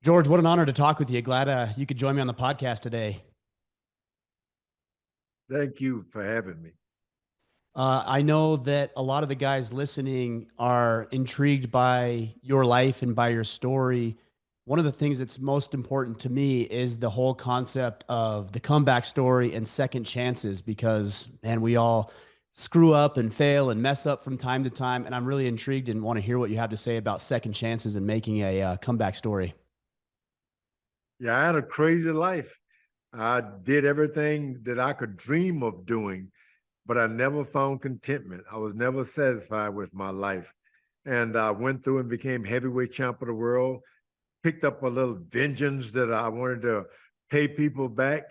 George, what an honor to talk with you. Glad you could join me on the podcast today. Thank you for having me. I know that a lot of the guys listening are intrigued by your life and by your story. One of the things that's most important to me is the whole concept of the comeback story and second chances because, man, we all screw up and fail and mess up from time to time. And I'm really intrigued and want to hear what you have to say about second chances and making a comeback story. Yeah, I had a crazy life. I did everything that I could dream of doing, but I never found contentment. I was never satisfied with my life. And I went through and became heavyweight champ of the world, picked up a little vengeance that I wanted to pay people back,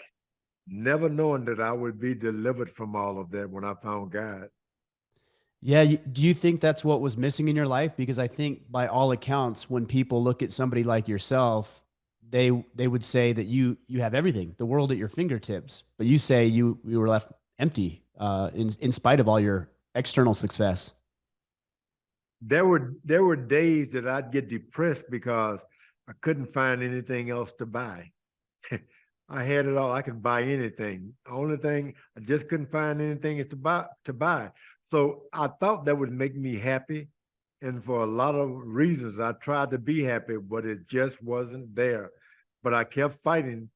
never knowing that I would be delivered from all of that when I found God. Yeah, do you think that's what was missing in your life? Because I think by all accounts, when people look at somebody like yourself, they would say that you have everything, the world at your fingertips, but you say you were left empty in spite of all your external success. There were days that I'd get depressed because I couldn't find anything else to buy. I had it all. I could buy anything. The only thing I just couldn't find anything is to buy. So I thought that would make me happy. And for a lot of reasons, I tried to be happy, but it just wasn't there. But I kept fighting,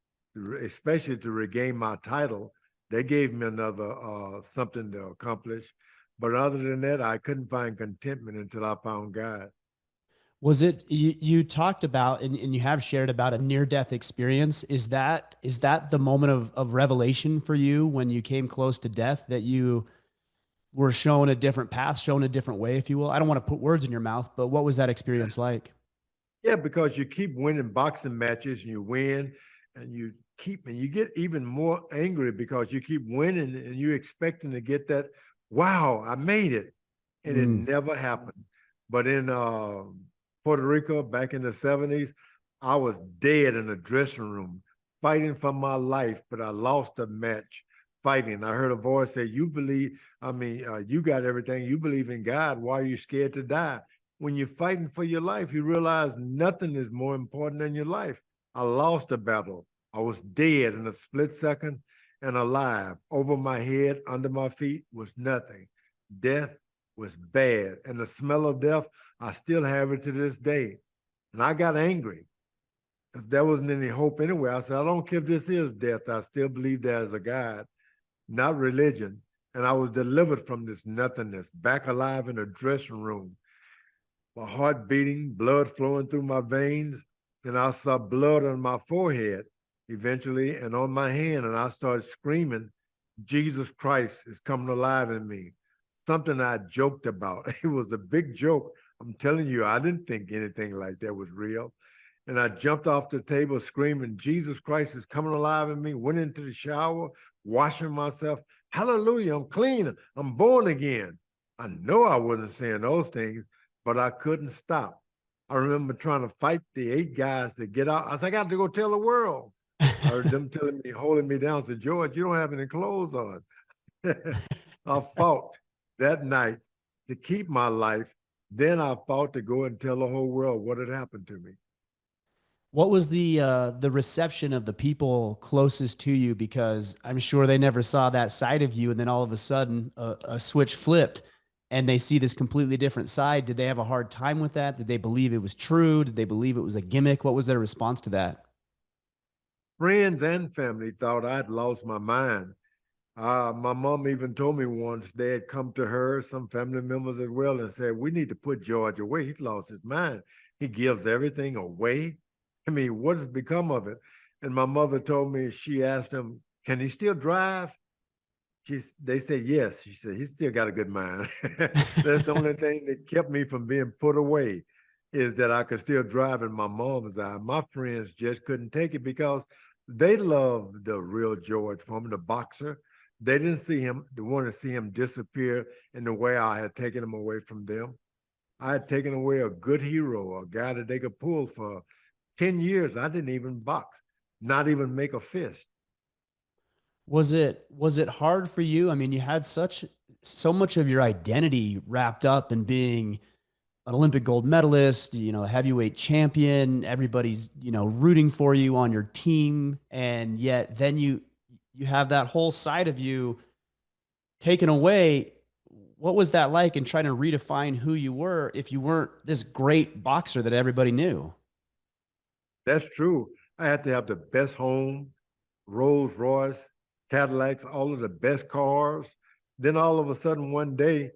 especially to regain my title. They gave me another something to accomplish. But other than that, I couldn't find contentment until I found God. Was it you talked about and you have shared about a near death experience? Is that the moment of revelation for you when you came close to death that you were shown a different path, shown a different way, if you will? I don't want to put words in your mouth, but what was that experience like? Yeah, because you keep winning boxing matches and you win and you get even more angry because you keep winning and you expecting to get that, wow, I made it. And it Mm. never happened. But in Puerto Rico back in the 70s, I was dead in the dressing room fighting for my life, but I lost a match fighting. I heard a voice say, you believe, you got everything. You believe in God. Why are you scared to die? When you're fighting for your life, you realize nothing is more important than your life. I lost a battle. I was dead in a split second and alive. Over my head, under my feet was nothing. Death was bad. And the smell of death, I still have it to this day. And I got angry. If there wasn't any hope anywhere, I said, I don't care if this is death. I still believe there's a God, not religion. And I was delivered from this nothingness, back alive in a dressing room, my heart beating, blood flowing through my veins, and I saw blood on my forehead eventually and on my hand, and I started screaming, Jesus Christ is coming alive in me. Something I joked about. It was a big joke. I'm telling you, I didn't think anything like that was real. And I jumped off the table screaming, Jesus Christ is coming alive in me, went into the shower, washing myself. Hallelujah, I'm clean. I'm born again. I know I wasn't saying those things, but I couldn't stop. I remember trying to fight the 8 guys to get out. I said, I got to go tell the world. I heard them telling me, holding me down. I said, George, you don't have any clothes on. I fought that night to keep my life. Then I fought to go and tell the whole world what had happened to me. What was the reception of the people closest to you? Because I'm sure they never saw that side of you, and then all of a sudden a switch flipped, and they see this completely different side. Did they have a hard time with that? Did they believe it was true? Did they believe it was a gimmick? What was their response to that? Friends and family thought I'd lost my mind. My mom even told me once they had come to her, some family members as well, and said, we need to put George away. He's lost his mind. He gives everything away. I mean, what has become of it? And my mother told me, she asked him, can he still drive? They said yes. She said, he's still got a good mind. That's the only thing that kept me from being put away is that I could still drive in my mom's eye. My friends just couldn't take it because they loved the real George Foreman, the boxer. They didn't see him, they wanted to see him disappear in the way I had taken him away from them. I had taken away a good hero, a guy that they could pull for 10 years. I didn't even box, not even make a fist. Was it hard for you? I mean, you had so much of your identity wrapped up in being an Olympic gold medalist, a heavyweight champion. Everybody's, rooting for you on your team. And yet then you have that whole side of you taken away. What was that like in trying to redefine who you were if you weren't this great boxer that everybody knew? That's true. I had to have the best home, Rolls Royce, Cadillacs, all of the best cars. Then all of a sudden one day,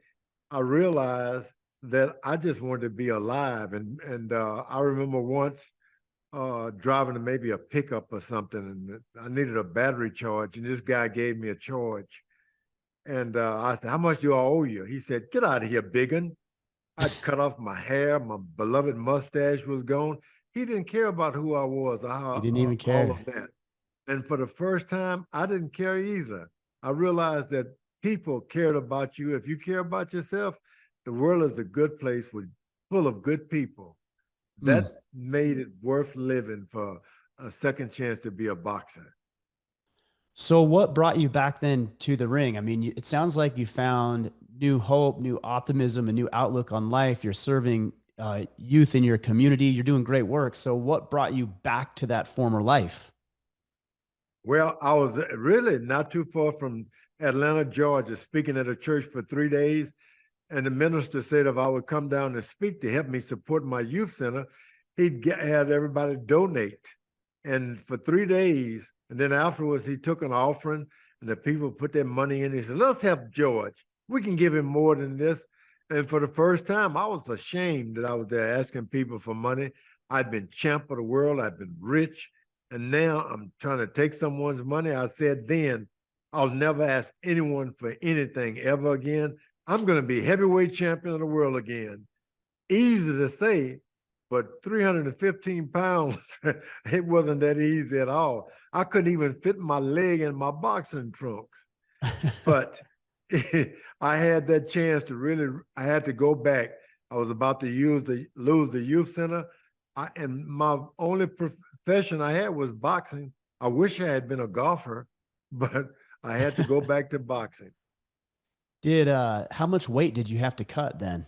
I realized that I just wanted to be alive. And I remember once driving maybe a pickup or something, and I needed a battery charge, and this guy gave me a charge. And I said, "How much do I owe you?" He said, "Get out of here, biggin." I'd cut off my hair. My beloved mustache was gone. He didn't care about who I was or You how, didn't even all care. of that. And for the first time, I didn't care either. I realized that people cared about you. If you care about yourself, the world is a good place with full of good people. Mm. That made it worth living for a second chance to be a boxer. So, what brought you back then to the ring? I mean, it sounds like you found new hope, new optimism, a new outlook on life. You're serving youth in your community. You're doing great work. So, what brought you back to that former life? Well, I was really not too far from Atlanta, Georgia, speaking at a church for 3 days. And the minister said if I would come down and speak to help me support my youth center, had everybody donate. And for 3 days, and then afterwards, he took an offering and the people put their money in. He said, "Let's help George. We can give him more than this." And for the first time, I was ashamed that I was there asking people for money. I'd been champ of the world, I'd been rich, and now I'm trying to take someone's money. I said then, I'll never ask anyone for anything ever again. I'm going to be heavyweight champion of the world again. Easy to say, but 315 pounds, it wasn't that easy at all. I couldn't even fit my leg in my boxing trunks. But I had that chance to really, I had to go back. I was about to lose the youth center. And my only profession I had was boxing. I wish I had been a golfer, but I had to go back to boxing. Did how much weight did you have to cut then?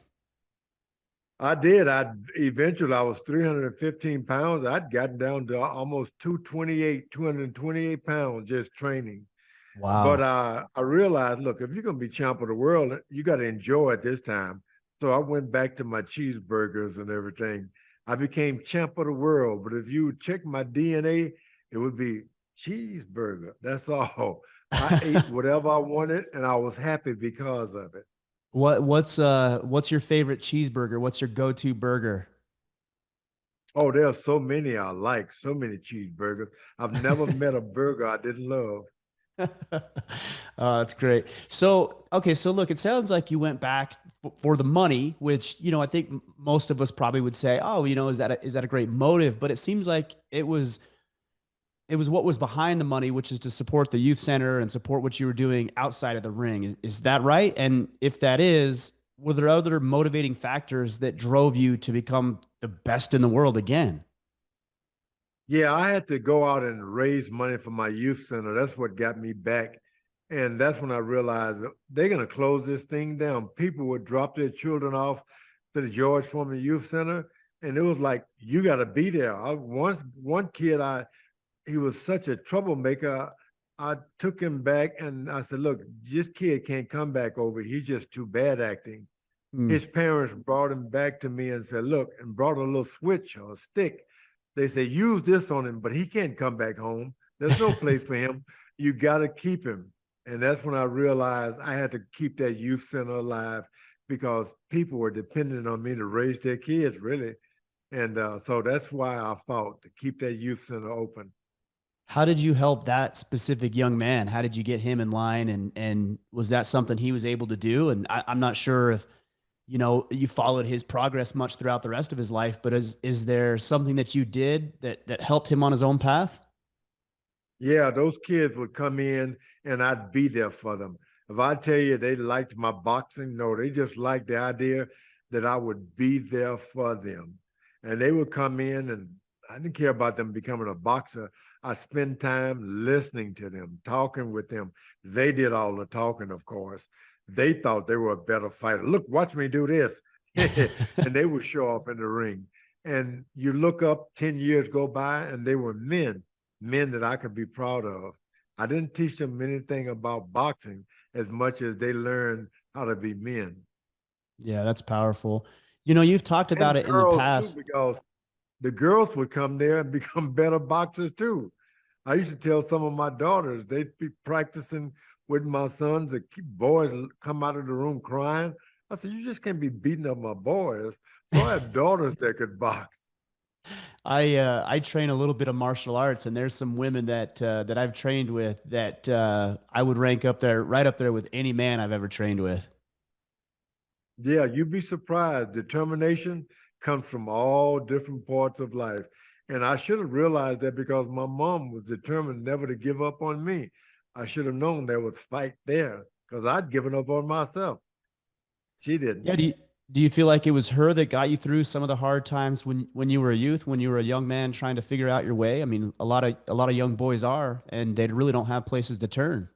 I did. I was 315 pounds. I'd gotten down to almost 228 pounds just training. But Wow. I realized, look, if you're gonna be champ of the world, you got to enjoy it this time. So I went back to my cheeseburgers and everything. I became champ of the world. But if you check my DNA, it would be cheeseburger. That's all. I ate whatever I wanted, and I was happy because of it. What's your favorite cheeseburger? What's your go-to burger? Oh, there are so many I like, so many cheeseburgers. I've never met a burger I didn't love. That's great. So, okay, so look, it sounds like you went back for the money, which, I think most of us probably would say, oh, is that a great motive? But it seems like it was what was behind the money, which is to support the youth center and support what you were doing outside of the ring. Is that right? And if that is, were there other motivating factors that drove you to become the best in the world again? Yeah, I had to go out and raise money for my youth center. That's what got me back. And that's when I realized they're going to close this thing down. People would drop their children off to the George Foreman Youth Center. And it was like, you got to be there. One kid, he was such a troublemaker. I took him back and I said, "Look, this kid can't come back over. He's just too bad acting." Hmm. His parents brought him back to me and said, "Look," and brought a little switch or a stick. They said, "Use this on him, but he can't come back home. There's no place for him. You got to keep him." And that's when I realized I had to keep that youth center alive because people were depending on me to raise their kids, really. And so that's why I fought to keep that youth center open. How did you help that specific young man? How did you get him in line? And was that something he was able to do? And I'm not sure if you followed his progress much throughout the rest of his life, but is there something that you did that helped him on his own path? Yeah, those kids would come in and I'd be there for them. If I tell you they liked my boxing, no, they just liked the idea that I would be there for them. And they would come in and I didn't care about them becoming a boxer. I spent time listening to them, talking with them. They did all the talking, of course. They thought they were a better fighter. Look, watch me do this. and they would show off in the ring. And you look up 10 years go by, and they were men that I could be proud of. I didn't teach them anything about boxing as much as they learned how to be men. Yeah, that's powerful. You know, you've talked about And it in the girls too, past. because the girls would come there and become better boxers too. I used to tell some of my daughters they'd be practicing with my sons. The boys come out of the room crying. I said, "You just can't be beating up my boys." So I have daughters that could box. I train a little bit of martial arts, and there's some women that I've trained with that I would rank up there, right up there with any man I've ever trained with. Yeah, you'd be surprised. Determination comes from all different parts of life. And I should have realized that because my mom was determined never to give up on me. I should have known there was fight there because I'd given up on myself. She didn't. Yeah, do you feel like it was her that got you through some of the hard times when you were a youth, when you were a young man trying to figure out your way? I mean, a lot of young boys are, and they really don't have places to turn.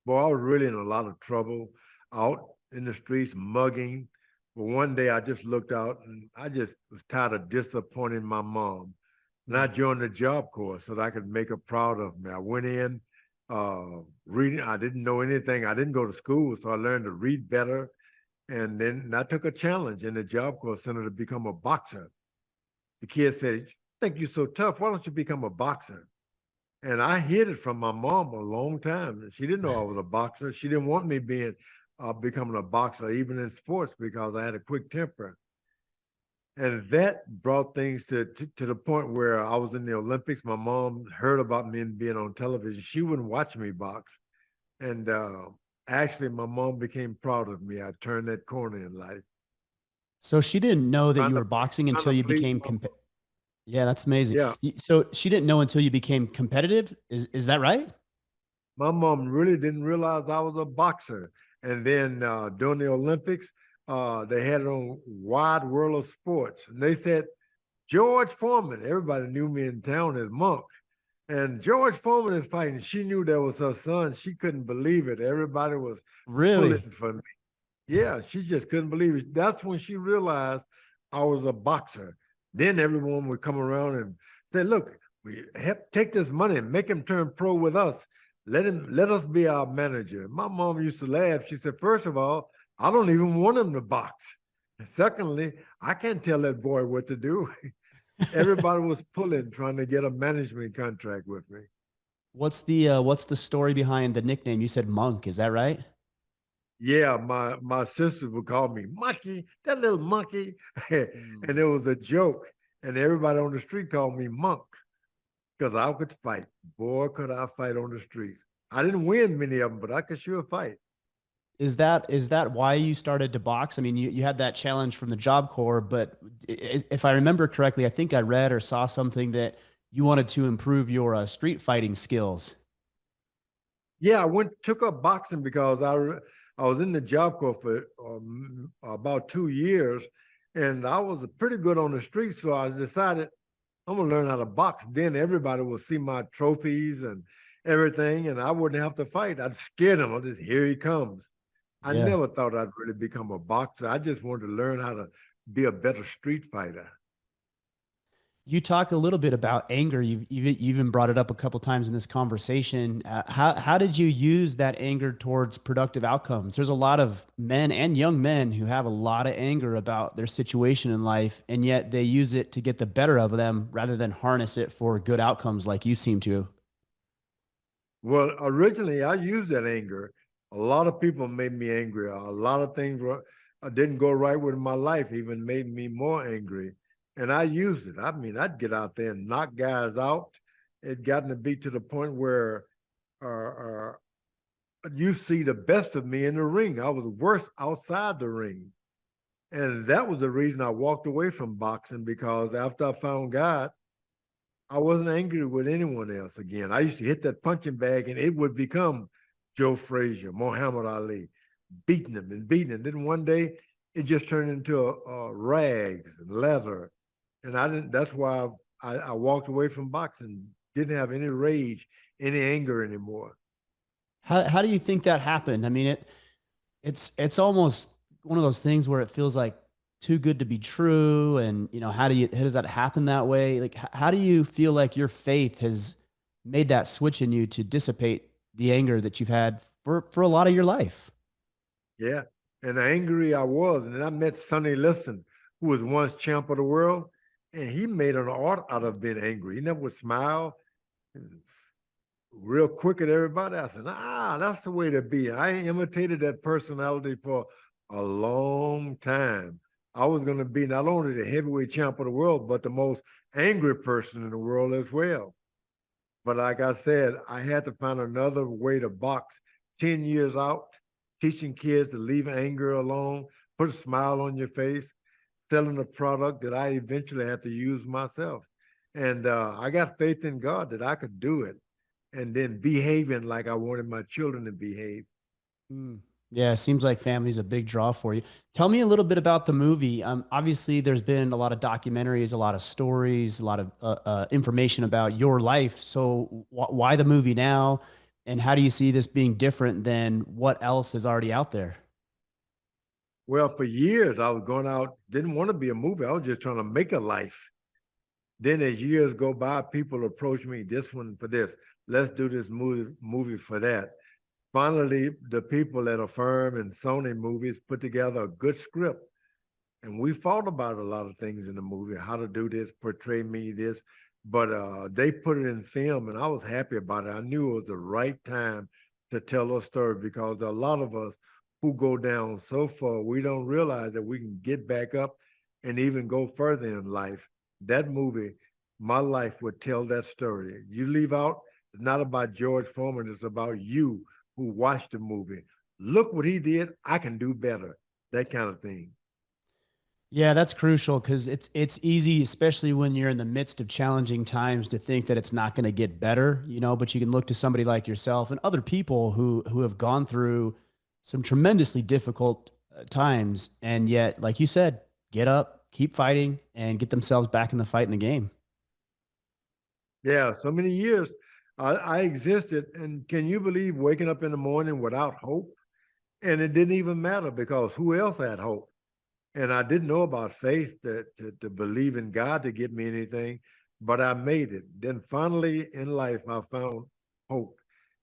Boy, I was really in a lot of trouble out in the streets, mugging. But one day I just looked out and I just was tired of disappointing my mom. And I joined the job corps so that I could make her proud of me. I went in reading. I didn't know anything. I didn't go to school, so I learned to read better. And then I took a challenge in the job corps center to become a boxer. The kid said, "Think you're so tough? Why don't you become a boxer?" And I hid it from my mom a long time. She didn't know I was a boxer. She didn't want me being becoming a boxer, even in sports, because I had a quick temper. And that brought things to the point where I was in the Olympics. My mom heard about me being on television. She wouldn't watch me box. And actually, my mom became proud of me. I turned that corner in life. So she didn't know that Trying you to were boxing trying until to you please became my mom. yeah, that's amazing. Yeah, So she didn't know until you became competitive. Is that right? my mom really didn't realize I was a boxer. And then during the Olympics, they had it on Wide World of Sports. And they said, George Foreman, everybody knew me in town as Monk. And George Foreman is fighting. She knew that was her son. She couldn't believe it. Everybody was pulling Really? for me. Yeah, she just couldn't believe it. That's when she realized I was a boxer. Then everyone would come around and say, "Look, we have, take this money and make him turn pro with us. Let us be our manager." My mom used to laugh. She said, "First of all, I don't even want him to box. Secondly, I can't tell that boy what to do." Everybody was pulling, trying to get a management contract with me. What's the story behind the nickname? You said Monk, is that right? Yeah, my sisters would call me monkey, that little monkey, and Hmm. it was a joke. And everybody on the street called me Monk because I could fight. Boy, could I fight on the streets. I didn't win many of them, but I could sure fight. Is that why you started to box? I mean, you had that challenge from the Job Corps, but if I remember correctly, I think I read or saw something that you wanted to improve your street fighting skills. Yeah, I went took up boxing because I was in the Job Corps for about 2 years, and I was pretty good on the street. So I decided I'm gonna learn how to box. Then everybody will see my trophies and everything, and I wouldn't have to fight. I'd scare them. I just here he comes. I Yeah. never thought I'd really become a boxer. I just wanted to learn how to be a better street fighter. You talk a little bit about anger. You've even brought it up a couple times in this conversation. How did you use that anger towards productive outcomes? There's a lot of men and young men who have a lot of anger about their situation in life, and yet they use it to get the better of them rather than harness it for good outcomes like you seem to. Well, originally I used that anger. A lot of people made me angry. A lot of things didn't go right with my life, even made me more angry. And I used it. I mean, I'd get out there and knock guys out. It gotten to be to the point where uh, uh, you see the best of me in the ring. I was worse outside the ring. And that was the reason I walked away from boxing because after I found God, I wasn't angry with anyone else again. I used to hit that punching bag and it would become Joe Frazier, Muhammad Ali, beating him and beating him. Then one day it just turned into rags and leather. And I didn't, that's why I walked away from boxing, didn't have any rage, any anger anymore. How do you think that happened? I mean, it's almost one of those things where it feels like too good to be true? And, how does that happen that way? Like, how do you feel like your faith has made that switch in you to dissipate the anger that you've had for a lot of your life? Yeah. And angry I was. And then I met Sonny Liston, who was once champ of the world, and he made an art out of being angry. He never would smile and real quick at everybody. I said, that's the way to be. I imitated that personality for a long time. I was going to be not only the heavyweight champ of the world, but the most angry person in the world as well. But like I said, I had to find another way to box 10 years out, teaching kids to leave anger alone, put a smile on your face, selling a product that I eventually had to use myself. And I got faith in God that I could do it, and then behaving like I wanted my children to behave. Mm. Yeah, it seems like family's a big draw for you. Tell me a little bit about the movie. Obviously, there's been a lot of documentaries, a lot of stories, a lot of information about your life. So, why the movie now? And how do you see this being different than what else is already out there? Well, for years, I was going out, didn't want to be a movie. I was just trying to make a life. Then as years go by, people approach me, this one for this. Let's do this movie for that. Finally, the people at Affirm and Sony Movies put together a good script. And we fought about a lot of things in the movie, how to do this, portray me this. But they put it in film, and I was happy about it. I knew it was the right time to tell a story because a lot of us who go down so far, we don't realize that we can get back up and even go further in life. That movie, my life would tell that story. You leave out, it's not about George Foreman, it's about you who watched the movie. Look what he did, I can do better. That kind of thing. Yeah, that's crucial because it's easy, especially when you're in the midst of challenging times, to think that it's not going to get better, but you can look to somebody like yourself and other people who have gone through some tremendously difficult times, and yet, like you said, get up, keep fighting, and get themselves back in the fight in the game. Yeah, so many years I existed. And can you believe waking up in the morning without hope? And it didn't even matter because who else had hope? And I didn't know about faith to believe in God to get me anything, but I made it. Then finally in life, I found hope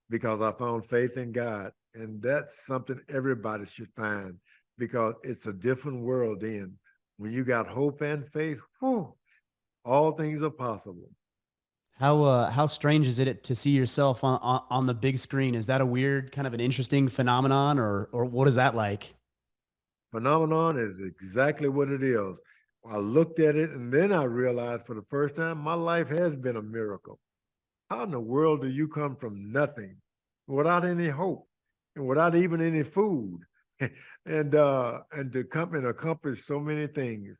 because I found faith in God. And that's something everybody should find because it's a different world then. When you got hope and faith, whew, all things are possible. How strange is it to see yourself on the big screen? Is that a weird kind of an interesting phenomenon, or what is that like? Phenomenon is exactly what it is. I looked at it and then I realized for the first time my life has been a miracle. How in the world do you come from nothing without any hope and without even any food and to come and accomplish so many things?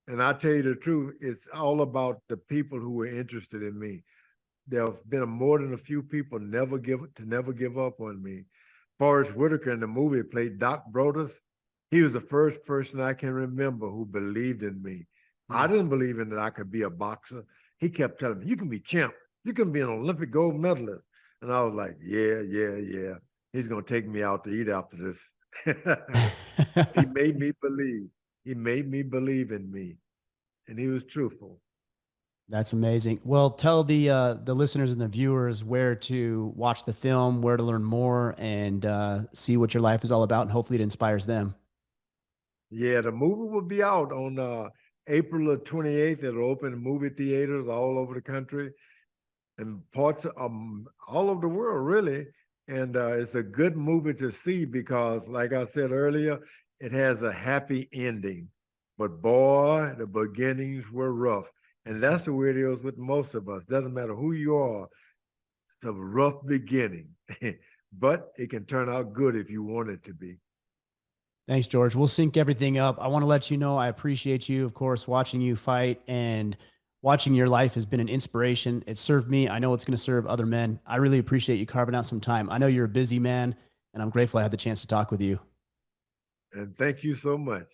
And I tell you the truth, it's all about the people who were interested in me. There have been more than a few people never give up on me. Forrest Whitaker in the movie played Doc Brodus. He was the first person I can remember who believed in me. I Hmm. didn't believe in that I could be a boxer. He kept telling me, "You can be champ. You can be an Olympic gold medalist." And I was like, "Yeah, yeah, yeah. He's gonna take me out to eat after this." He made me believe. He made me believe in me, and he was truthful. That's amazing. Well, tell the listeners and the viewers where to watch the film, where to learn more, and see what your life is all about, and hopefully it inspires them. Yeah, the movie will be out on April the 28th. It'll open in movie theaters all over the country and parts all over the world, really. And it's a good movie to see because, like I said earlier, it has a happy ending. But boy, the beginnings were rough. And that's the way it is with most of us. Doesn't matter who you are, it's a rough beginning. But it can turn out good if you want it to be. Thanks, George. We'll sync everything up. I want to let you know I appreciate you, of course, watching you fight and watching your life has been an inspiration. It served me. I know it's going to serve other men. I really appreciate you carving out some time. I know you're a busy man, and I'm grateful I had the chance to talk with you. And thank you so much.